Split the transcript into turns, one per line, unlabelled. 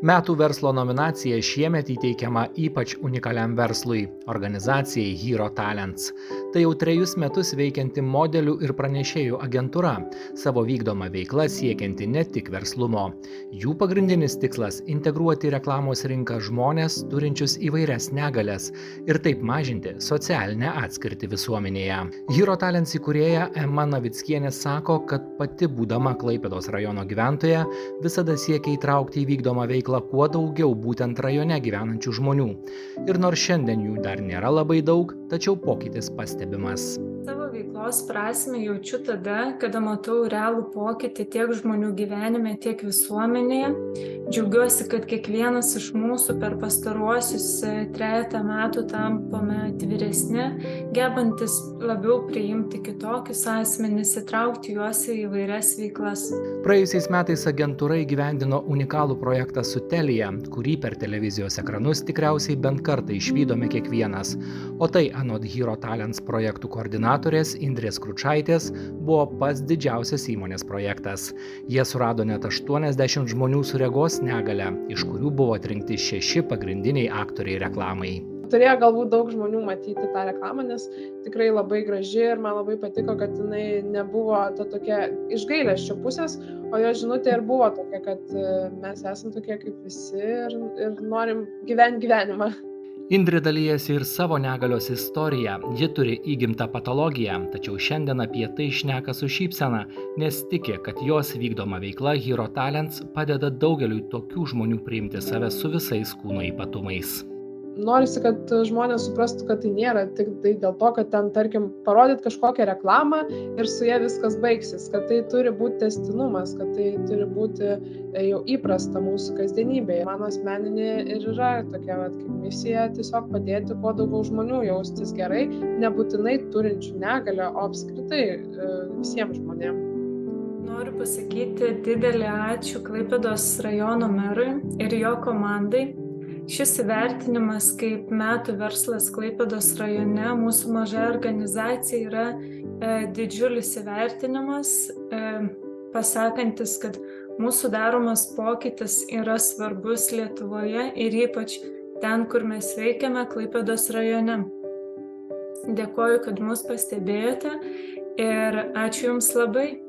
Metų verslo nominacija šiemet įteikiama ypač unikaliam verslui – organizacijai Hero Talents. Tai jau 3 metus veikianti modelių ir pranešėjų agentūra, savo vykdomą veiklą siekianti ne tik verslumo. Jų pagrindinis tikslas – integruoti į reklamos rinką žmones, turinčius įvairias negalias ir taip mažinti socialinę atskirtį visuomenėje. Hero Talents įkūrėja Ema Navickienė sako, kad pati būdama Klaipėdos rajono gyventoja visada siekia įtraukti į vykdomą veiklą kuo daugiau būtent rajone gyvenančių žmonių. Ir nors šiandien jų dar nėra labai daug, tačiau pokytis pastebimas.
Savo veiklos prasmę jaučiu tada, kada matau realų pokytį tiek žmonių gyvenime, tiek visuomenėje. Džiaugiuosi, kad kiekvienas iš mūsų per pastaruosius 3 metų tampame atviresni, gebantis labiau priimti kitokius asmenis, įtraukti juos į įvairias veiklas.
Praėjusiais metais agentūra įgyvendino unikalų projektą su Telia, kurį per televizijos ekranus tikriausiai bent kartą išvydome kiekvienas. O tai anot Hero Talents projektų koordinatorės Indrės Kručaitės buvo pats didžiausias įmonės projektas. Jie surado net 80 žmonių su regos negalia, iš kurių buvo atrinkti 6 pagrindiniai aktoriai reklamai.
Turėjo galbūt daug žmonių matyti tą reklamą, nes tikrai labai graži ir man labai patiko, kad jinai nebuvo ta tokia iš gailesčio pusės, o jo žinutė ir buvo tokia, kad mes esam tokie kaip visi ir norim gyventi gyvenimą.
Indrė dalijasi ir savo negalios istoriją. Ji turi įgimtą patologiją, tačiau šiandien apie tai šneka su šypsena, nes tiki, kad jos vykdoma veikla Hero Talents padeda daugeliui tokių žmonių priimti save su visais kūno ypatumais.
Norisi, kad žmonės suprastų, kad tai nėra tik tai dėl to, kad ten, tarkim, parodyt kažkokią reklamą ir su ja viskas baigsis, kad tai turi būti tęstinumas, kad tai turi būti jau įprasta mūsų kasdienybėje. Mano asmeninė ir yra tokia kaip misija tiesiog padėti kuo daugiau žmonių jaustis gerai, nebūtinai turinčių negalią, o apskritai visiems žmonėms.
Noriu pasakyti didelį ačiū Klaipėdos rajono merui ir jo komandai. Šis įvertinimas kaip metų verslas Klaipėdos rajone mūsų maža organizacija yra didžiulis įvertinimas, pasakantis, kad mūsų daromas pokytis yra svarbus Lietuvoje ir ypač ten, kur mes veikiame Klaipėdos rajone. Dėkoju, kad mus pastebėjote ir ačiū Jums labai.